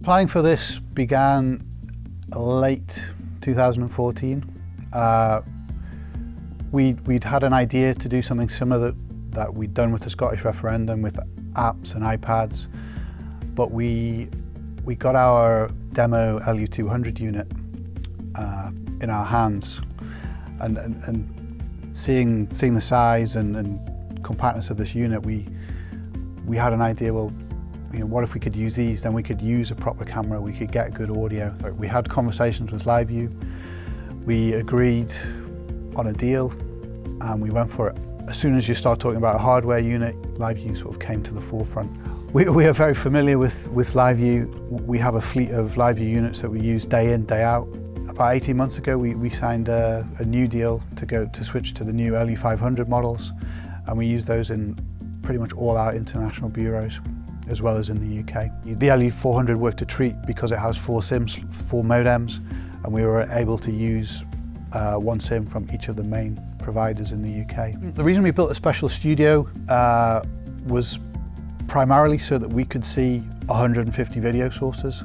Planning for this began late 2014. We'd had an idea to do something similar that we'd done with the Scottish referendum with apps and iPads, but we got our demo LiVU unit in our hands, and seeing the size and compactness of this unit, we had an idea. Well, you know, what if we could use these? Then we could use a proper camera. We could get good audio. We had conversations with LiveU. We agreed on a deal, and we went for it. As soon as you start talking about a hardware unit, LiveU sort of came to the forefront. We are very familiar with LiveU. We have a fleet of LiveU units that we use day in, day out. About 18 months ago, we signed a new deal to switch to the new LE500 models, and we use those in pretty much all our international bureaus, as well as in the UK. The LE400 worked a treat because it has 4 SIMs, 4 modems, and we were able to use 1 SIM from each of the main providers in the UK. The reason we built a special studio was primarily so that we could see 150 video sources.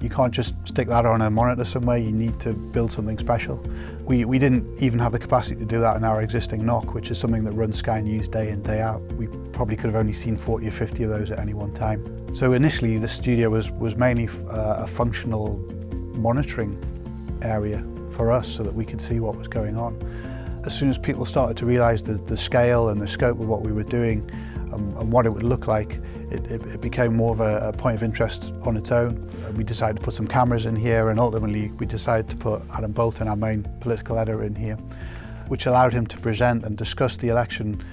You can't just stick that on a monitor somewhere, you need to build something special. We didn't even have the capacity to do that in our existing NOC, which is something that runs Sky News day in, day out. We probably could have only seen 40 or 50 of those at any one time. So initially the studio was mainly a functional monitoring area for us so that we could see what was going on. As soon as people started to realise the scale and the scope of what we were doing and what it would look like, it became more of a point of interest on its own. We decided to put some cameras in here, and ultimately we decided to put Adam Bolton, our main political editor, in here, which allowed him to present and discuss the election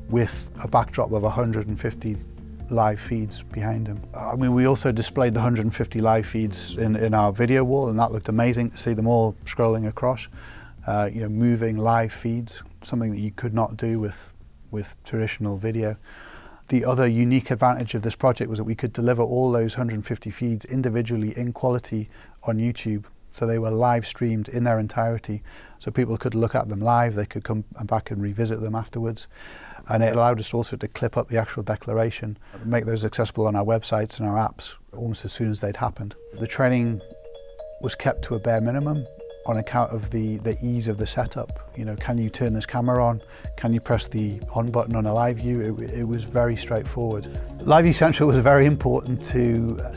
with a backdrop of 150 live feeds behind him. I mean, we also displayed the 150 live feeds in our video wall, and that looked amazing to see them all scrolling across, you know, moving live feeds, something that you could not do with traditional video. The other unique advantage of this project was that we could deliver all those 150 feeds individually in quality on YouTube. So they were live streamed in their entirety. So people could look at them live, they could come back and revisit them afterwards. And it allowed us also to clip up the actual declaration, make those accessible on our websites and our apps almost as soon as they'd happened. The training was kept to a bare minimum on account of the ease of the setup. You know, can you turn this camera on? Can you press the on button on a LiveU? It was very straightforward. LiveU Central was very important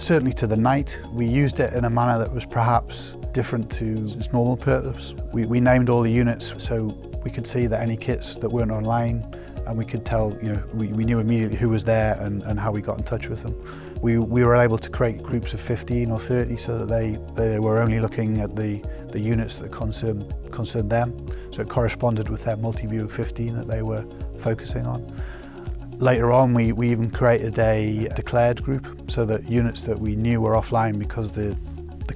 certainly to the night. We used it in a manner that was perhaps different to its normal purpose. We named all the units so we could see that any kits that weren't online, and we could tell, you know, we knew immediately who was there and how we got in touch with them. We were able to create groups of 15 or 30 so that they were only looking at the units that concerned them. So it corresponded with their multi-view of 15 that they were focusing on. Later on, we even created a declared group so that units that we knew were offline because the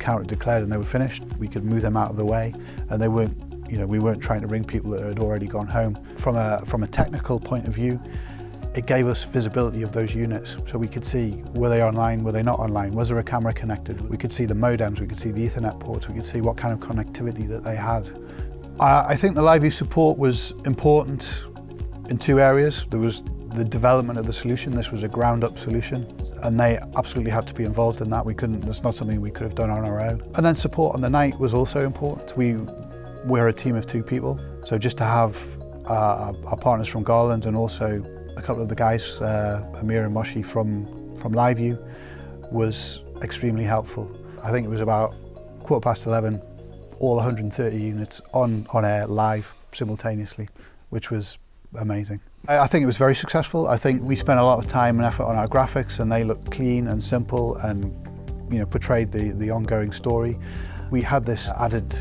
count had declared and they were finished, we could move them out of the way, and they weren't, you know, we weren't trying to ring people that had already gone home. From a technical point of view, it gave us visibility of those units, so we could see, were they online, were they not online, was there a camera connected? We could see the modems, we could see the Ethernet ports, we could see what kind of connectivity that they had. I think the LiveU support was important in 2 areas. There was the development of the solution. This was a ground-up solution, and they absolutely had to be involved in that. It's not something we could have done on our own. And then support on the night was also important. We're a team of 2 people, so just to have our partners from Garland and also a couple of the guys, Amir and Moshi from LiveU, was extremely helpful. I think it was about 11:15, all 130 units on air live simultaneously, which was amazing. I think it was very successful. I think we spent a lot of time and effort on our graphics, and they looked clean and simple and, you know, portrayed the ongoing story. We had this added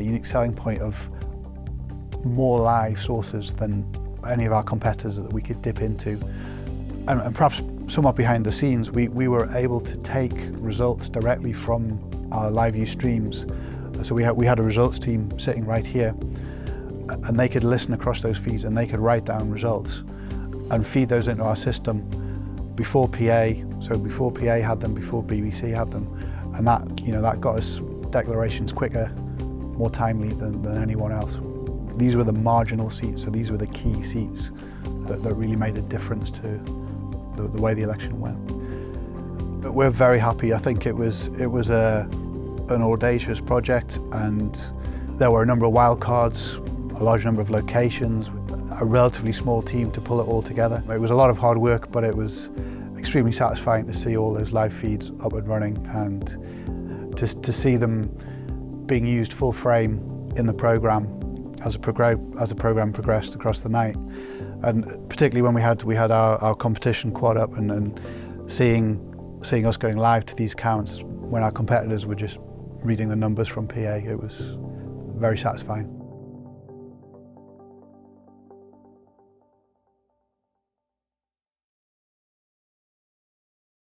unique selling point of more live sources than any of our competitors that we could dip into. And perhaps somewhat behind the scenes, we were able to take results directly from our LiveU streams. So we had a results team sitting right here, and they could listen across those feeds and they could write down results and feed those into our system before PA. So before PA had them, before BBC had them, and that got us declarations quicker, more timely than anyone else. These were the marginal seats, so these were the key seats that really made a difference to the way the election went. We're very happy. I think it was an audacious project, and there were a number of wild cards, a large number of locations, a relatively small team to pull it all together. It was a lot of hard work, but it was extremely satisfying to see all those live feeds up and running, and to see them being used full frame in the programme as the programme progressed across the night. And particularly when we had our competition quad up and seeing us going live to these counts when our competitors were just reading the numbers from PA, it was very satisfying.